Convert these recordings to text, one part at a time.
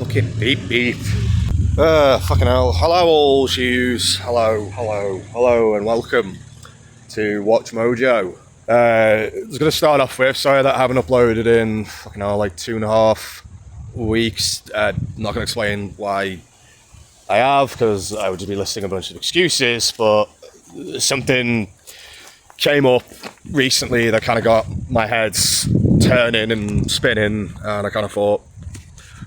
Fucking beep beep. Fucking hell. Hello all shoes. Hello, and welcome to Watch Mojo. I was going to start off with, sorry that I haven't uploaded in fucking hell, like 2.5 weeks. I'm not going to explain why I have, because I would just be listing a bunch of excuses, but something came up recently that kind of got my head turning and spinning, and I kind of thought,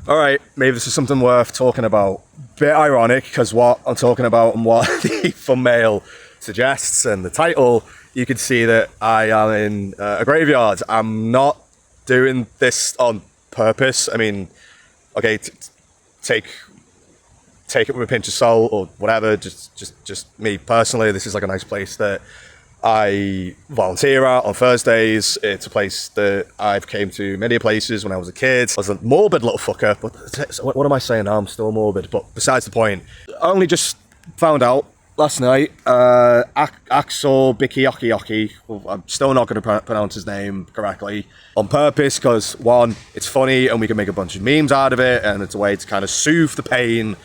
alright, maybe this is something worth talking about. Bit ironic, because what I'm talking about and what the thumbnail suggests and the title, you can see that I am in a graveyard. I'm not doing this on purpose. I mean, okay, take it with a pinch of salt or whatever. Just me personally, this is like a nice place that I volunteer at on Thursdays. It's a place that I've came to many places when I was a kid. I was a morbid little fucker, but what am I saying now? I'm still morbid, but besides the point. I only just found out last night, Axel Bikiyoki, I'm still not going to pronounce his name correctly, on purpose, because one, it's funny and we can make a bunch of memes out of it, and it's a way to kind of soothe the pain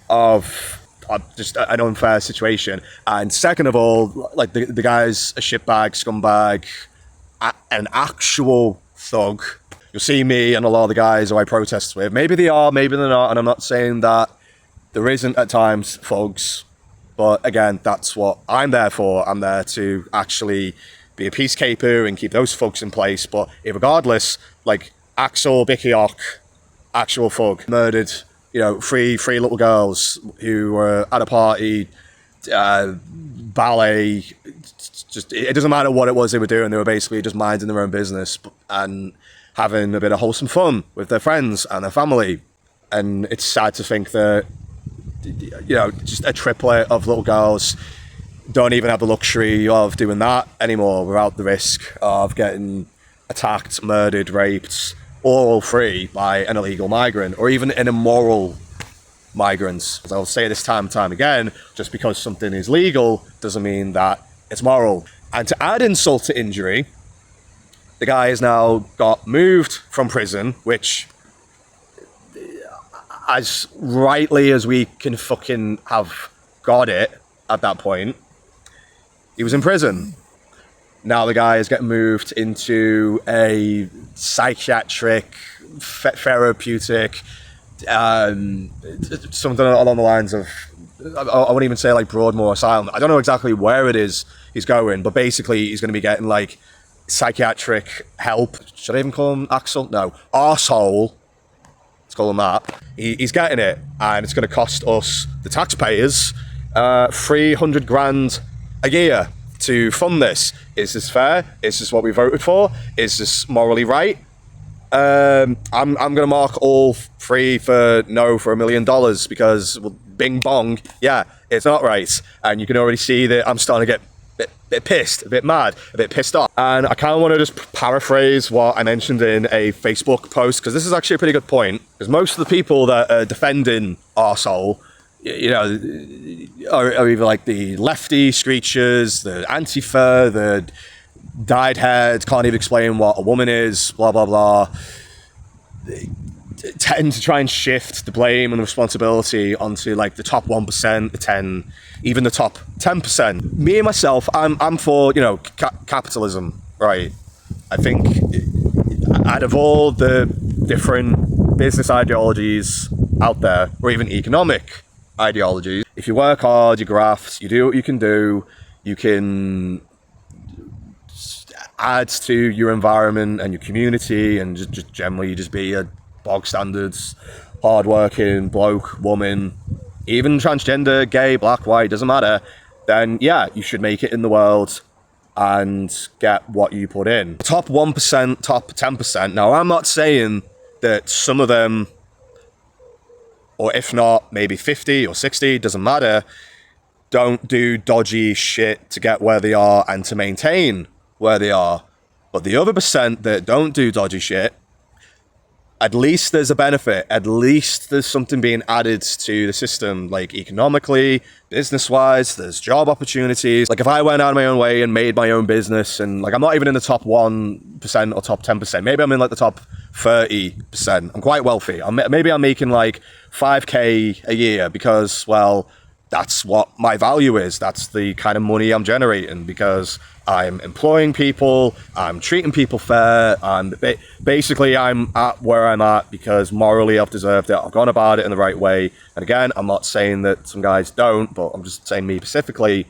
of just an unfair situation. And second of all, like the guy's a shitbag, scumbag, an actual thug. You'll see me and a lot of the guys who I protest with. Maybe they are, maybe they're not, and I'm not saying that there isn't at times thugs. But again, that's what I'm there for. I'm there to actually be a peacekeeper and keep those thugs in place. But regardless, like Axel Bikiok, actual thug, murdered, you know, three little girls who were at a party, ballet. Just it doesn't matter what it was they were doing. They were basically just minding their own business and having a bit of wholesome fun with their friends and their family. And it's sad to think that, you know, just a triplet of little girls don't even have the luxury of doing that anymore without the risk of getting attacked, murdered, raped, all free by an illegal migrant or even an immoral migrant. As I'll say this time and time again, just because something is legal doesn't mean that it's moral. And to add insult to injury, the guy has now got moved from prison, which, as rightly as we can fucking have got it at that point, he was in prison. Now the guy is getting moved into a psychiatric, therapeutic, something along the lines of, I wouldn't even say like Broadmoor Asylum. I don't know exactly where it is he's going, but basically he's going to be getting like psychiatric help. Should I even call him Axel? No, arsehole. Let's call him that. He's getting it, and it's going to cost us, the taxpayers, 300 grand a year to fund this. Is this fair? Is this what we voted for? Is this morally right? I'm going to mark all three for no for $1 million, because, well, bing bong, yeah, it's not right. And you can already see that I'm starting to get a bit pissed, a bit mad, a bit pissed off. And I kind of want to just paraphrase what I mentioned in a Facebook post, because this is actually a pretty good point, because most of the people that are defending arsehole, you know, are either like the lefty screechers, the Antifa, the dyed haired, can't even explain what a woman is, blah, blah, blah. They tend to try and shift the blame and the responsibility onto like the top 1%, the 10, even the top 10%. Me and myself, I'm for, you know, capitalism, right? I think out of all the different business ideologies out there, or even economic ideologies, if you work hard, you graft, you do what you can add to your environment and your community, and just generally just be a bog standards, hard-working bloke, woman, even transgender, gay, black, white, doesn't matter, then yeah, you should make it in the world and get what you put in. Top 1%, top 10%. Now, I'm not saying that some of them, or if not, maybe 50 or 60, doesn't matter, don't do dodgy shit to get where they are and to maintain where they are. But the other percent that don't do dodgy shit, at least there's a benefit. At least there's something being added to the system, like economically, business-wise, there's job opportunities. Like if I went out of my own way and made my own business, and like I'm not even in the top 1% or top 10%, maybe I'm in like the top 30%. I'm quite wealthy. Maybe I'm making like 5k a year because, well, that's what my value is. That's the kind of money I'm generating because I'm employing people, I'm treating people fair, and basically I'm at where I'm at because morally I've deserved it. I've gone about it in the right way. And again, I'm not saying that some guys don't, but I'm just saying me specifically,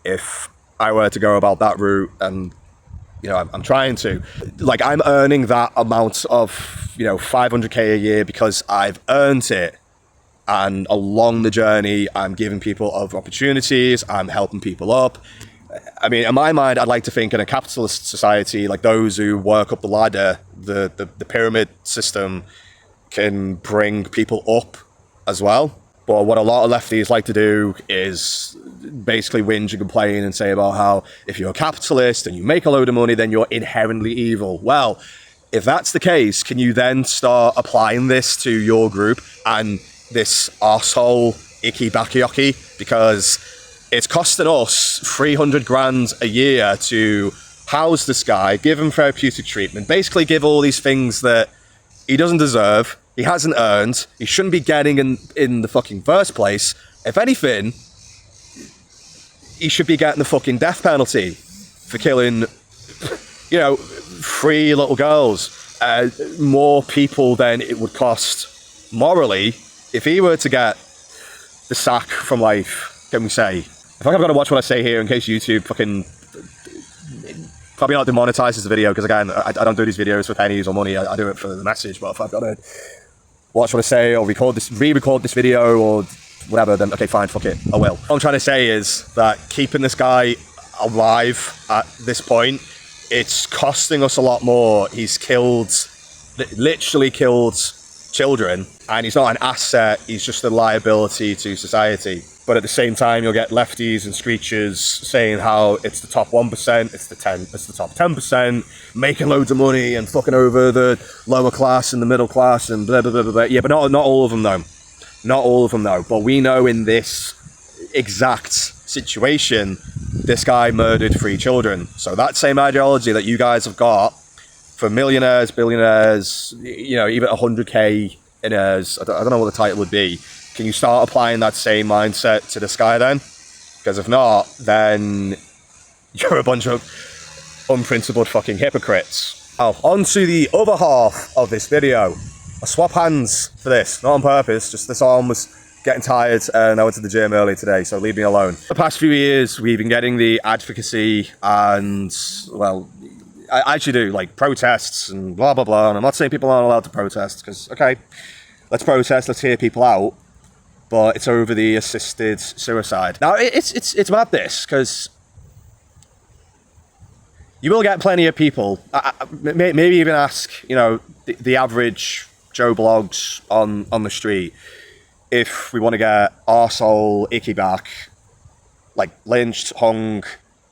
if I were to go about that route, and you know, I'm trying to, like, I'm earning that amount of, you know, 500k a year because I've earned it. And along the journey, I'm giving people other opportunities, I'm helping people up. I mean, in my mind, I'd like to think in a capitalist society, like those who work up the ladder, the pyramid system can bring people up as well. But what a lot of lefties like to do is basically whinge and complain and say about how if you're a capitalist and you make a load of money, then you're inherently evil. Well, if that's the case, can you then start applying this to your group and this arsehole Icky Bakayoko? Because it's costing us 300 grand a year to house this guy, give him therapeutic treatment, basically give all these things that he doesn't deserve, he hasn't earned, he shouldn't be getting in the fucking first place. If anything, he should be getting the fucking death penalty for killing, you know, 3 little girls. More people than it would cost morally if he were to get the sack from life, can we say. I think I've got to watch what I say here in case YouTube fucking probably not demonetizes the video, because again, I don't do these videos for pennies or money, I do it for the message. But if I've got to watch what I say or re-record this video or whatever, then okay, fine, fuck it, I will. What I'm trying to say is that keeping this guy alive at this point, it's costing us a lot more. He's literally killed children, and he's not an asset, he's just a liability to society. But at the same time, you'll get lefties and screechers saying how it's the top 1%, it's the top 10%, making loads of money and fucking over the lower class and the middle class and blah, blah, blah, blah, blah. Yeah, but not all of them though. Not all of them though. But we know in this exact situation, this guy murdered 3 children. So that same ideology that you guys have got for millionaires, billionaires, you know, even 100k inners, I don't know what the title would be. Can you start applying that same mindset to this guy then? Because if not, then you're a bunch of unprincipled fucking hypocrites. Now, on to the other half of this video. I swap hands for this, not on purpose, just this arm was getting tired and I went to the gym early today, so leave me alone. The past few years, we've been getting the advocacy and, well, I actually do, like, protests and blah, blah, blah. And I'm not saying people aren't allowed to protest, because, okay, let's protest, let's hear people out. But it's over the assisted suicide. Now, it's about this, because you will get plenty of people, maybe even ask, you know, the average Joe Blogs on the street, if we want to get arsehole Icky back, like lynched, hung,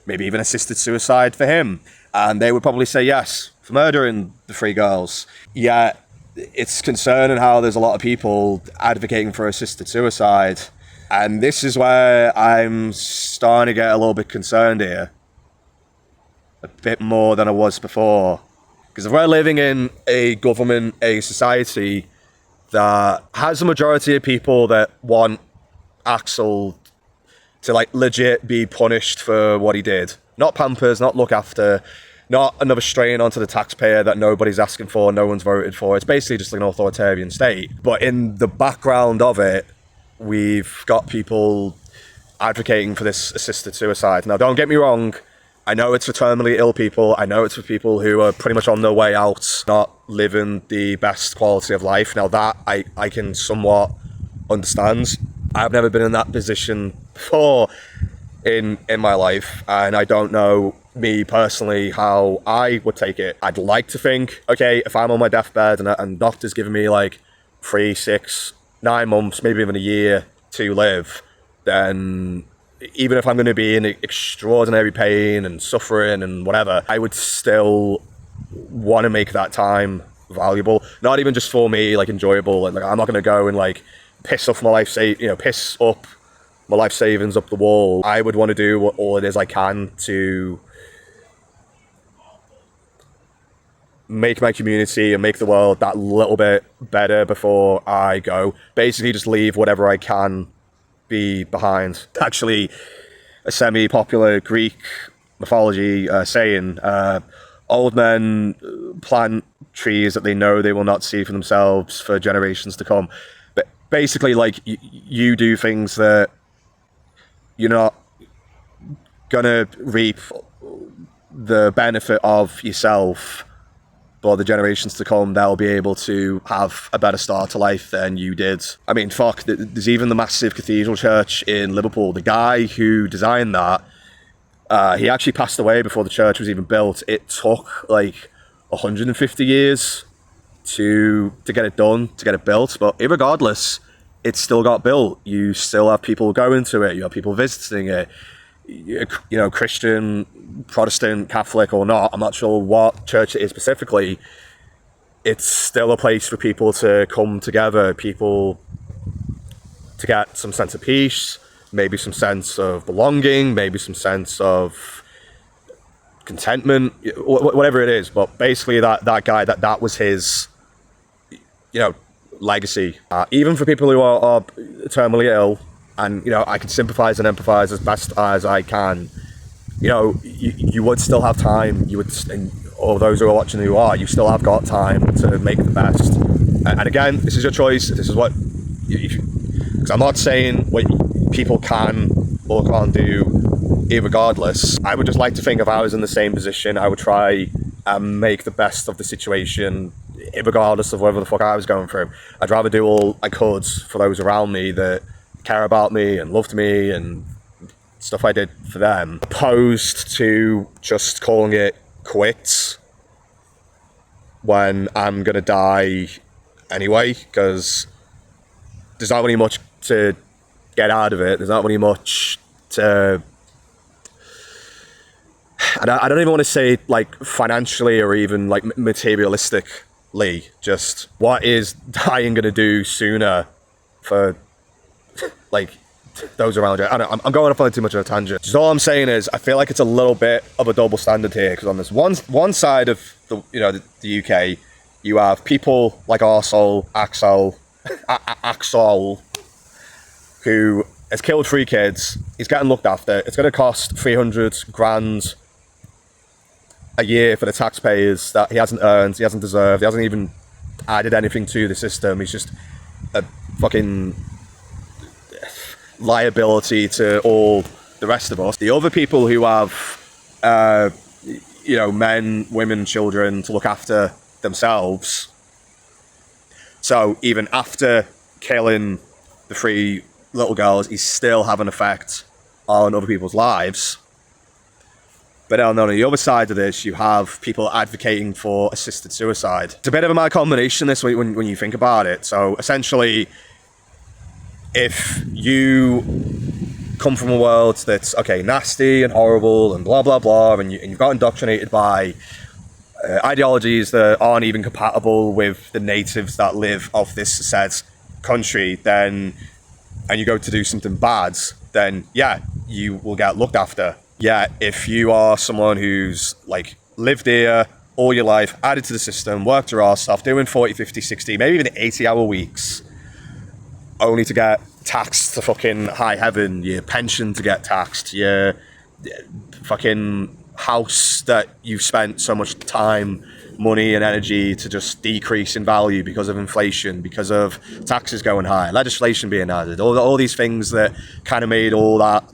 maybe even assisted suicide for him. And they would probably say yes, for murdering the 3 girls. Yet, it's concerning how there's a lot of people advocating for assisted suicide. And this is where I'm starting to get a little bit concerned here. A bit more than I was before. Because if we're living in a government, a society that has a majority of people that want Axel to, like, legit be punished for what he did. Not pampers, not look after, not another strain onto the taxpayer that nobody's asking for, no one's voted for. It's basically just like an authoritarian state. But in the background of it, we've got people advocating for this assisted suicide. Now, don't get me wrong, I know it's for terminally ill people, I know it's for people who are pretty much on their way out, not living the best quality of life. Now that I can somewhat understand. I've never been in that position before in my life, and I don't know, me personally, how I would take it. I'd like to think, okay, if I'm on my deathbed and doctor's giving me like 3, 6, 9 months, maybe even a year to live, then even if I'm going to be in extraordinary pain and suffering and whatever, I would still want to make that time valuable. Not even just for me, like enjoyable. Like I'm not gonna go and like piss up my life savings up the wall. I would want to do all it is I can to make my community and make the world that little bit better before I go. Basically, just leave whatever I can be behind. Actually, a semi-popular Greek mythology saying, old men plant trees that they know they will not see for themselves for generations to come. But basically, like, you do things that you're not gonna reap the benefit of yourself, but the generations to come, they'll be able to have a better start to life than you did. I mean, fuck, there's even the massive cathedral church in Liverpool. The guy who designed that, he actually passed away before the church was even built. It took like 150 years to get it done, to get it built, but irregardless, it still got built. You still have people going to it, you have people visiting it. You know, Christian, Protestant, Catholic or not, I'm not sure what church it is specifically, it's still a place for people to come together, people to get some sense of peace, maybe some sense of belonging, maybe some sense of contentment, whatever it is. But basically that guy, that was his, you know, legacy. Even for people who are terminally ill, and, you know, I can sympathise and empathise as best as I can. You know, you would still have time. You would, or those who are watching who are, you still have got time to make the best. And again, this is your choice. This is what, because I'm not saying what people can or can't do, irregardless. I would just like to think if I was in the same position, I would try and make the best of the situation, irregardless of whatever the fuck I was going through. I'd rather do all I could for those around me that care about me and loved me and stuff I did for them, opposed to just calling it quits when I'm gonna die anyway, because there's not really much to get out of it. There's not really much to, and I don't even want to say like financially or even like materialistically, just what is dying gonna do sooner for like those around you. I'm going off on too much of a tangent. Just all I'm saying is I feel like it's a little bit of a double standard here, because on this one side of the, you know, the UK, you have people like Axel, who has killed 3 kids. He's getting looked after. It's going to cost 300 grand a year for the taxpayers that he hasn't earned, he hasn't deserved, he hasn't even added anything to the system. He's just a fucking liability to all the rest of us. The other people who have, you know, men, women, children to look after themselves. So even after killing the 3 little girls, he's still having an effect on other people's lives. But on the other side of this, you have people advocating for assisted suicide. It's a bit of a mad combination, this, when you think about it. So essentially, if you come from a world that's, okay, nasty and horrible and blah, blah, blah, and you've got indoctrinated by ideologies that aren't even compatible with the natives that live off this said country, then, and you go to do something bad, then yeah, you will get looked after. Yeah, if you are someone who's like lived here all your life, added to the system, worked your ass off, doing 40, 50, 60, maybe even 80-hour weeks, only to get taxed to fucking high heaven, your pension to get taxed, your fucking house that you've spent so much time, money and energy to just decrease in value because of inflation, because of taxes going high, legislation being added, all these things that kind of made all that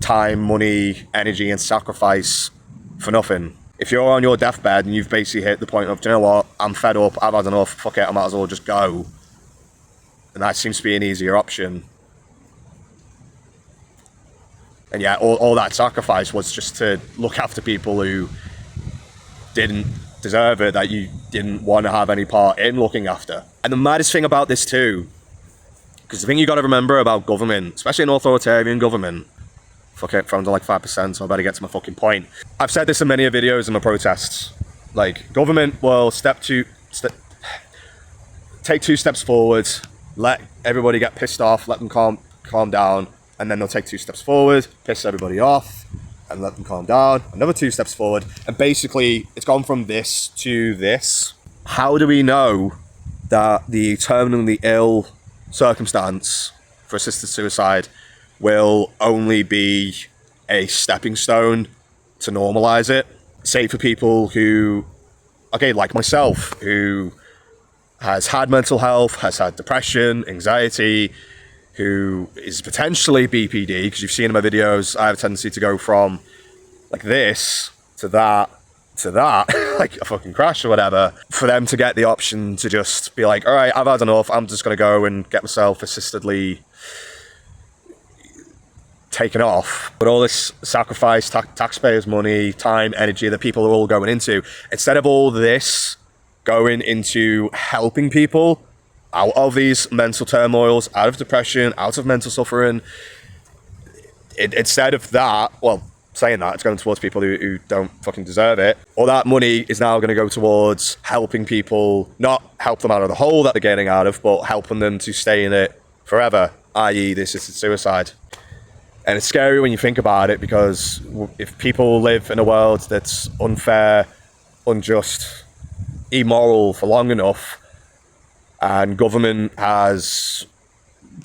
time, money, energy and sacrifice for nothing. If you're on your deathbed and you've basically hit the point of, do you know what, I'm fed up, I've had enough, fuck it, I might as well just go, and that seems to be an easier option. And yeah, all that sacrifice was just to look after people who didn't deserve it, that you didn't want to have any part in looking after. And the maddest thing about this too, because the thing you got to remember about government, especially an authoritarian government, fuck it, from to like 5%, so I better get to my fucking point. I've said this in many videos in my protests. Like, government will take 2 steps forward, let everybody get pissed off, let them calm down, and then they'll take 2 steps forward, piss everybody off, and let them calm down, another 2 steps forward, and basically it's gone from this to this. How do we know that the terminally ill circumstance for assisted suicide will only be a stepping stone to normalize it? Say for people who, okay, like myself, who has had mental health, has had depression, anxiety, who is potentially BPD, because you've seen in my videos, I have a tendency to go from like this to that, like a fucking crash or whatever, for them to get the option to just be like, all right, I've had enough, I'm just going to go and get myself assistedly taken off. But all this sacrifice, taxpayers' money, time, energy that people are all going into, instead of all this going into helping people out of these mental turmoils, out of depression, out of mental suffering, instead of that, well, saying that, it's going towards people who don't fucking deserve it. All that money is now going to go towards helping people, not help them out of the hole that they're getting out of, but helping them to stay in it forever, i.e. the assisted suicide. And it's scary when you think about it, because if people live in a world that's unfair, unjust, immoral for long enough, and government has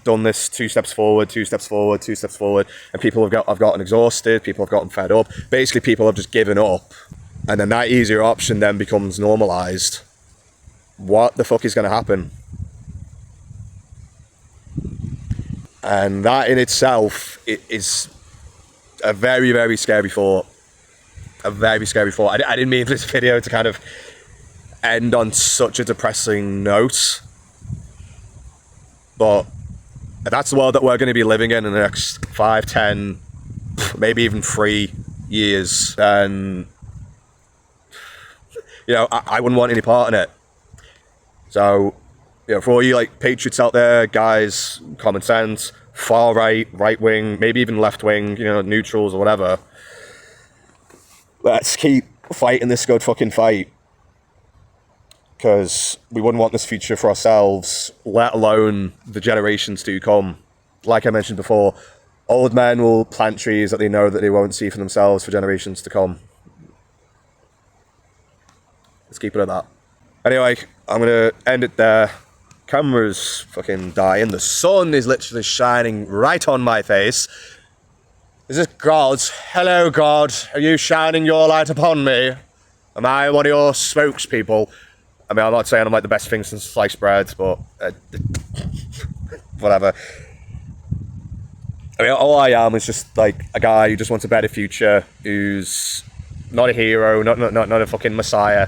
done this 2 steps forward, 2 steps forward, 2 steps forward, and people have gotten exhausted, people have gotten fed up, basically people have just given up, and then that easier option then becomes normalized, what the fuck is going to happen? And that in itself is a very, very scary thought. A very scary thought. I didn't mean for this video to kind of end on such a depressing note, but that's the world that we're going to be living in the next 5, 10, maybe even 3 years. And, you know, I wouldn't want any part in it. So, you know, for all you like patriots out there, guys, common sense, far right, right wing, maybe even left wing, you know, neutrals or whatever, let's keep fighting this good fucking fight, because we wouldn't want this future for ourselves, let alone the generations to come. Like I mentioned before, old men will plant trees that they know that they won't see for themselves for generations to come. Let's keep it at that. Anyway, I'm going to end it there. Camera's fucking dying. The sun is literally shining right on my face. Is this God? Hello, God. Are you shining your light upon me? Am I one of your spokespeople? I mean, I'm not saying I'm like the best thing since sliced bread, but whatever. I mean, all I am is just like a guy who just wants a better future, who's not a hero, not a fucking messiah,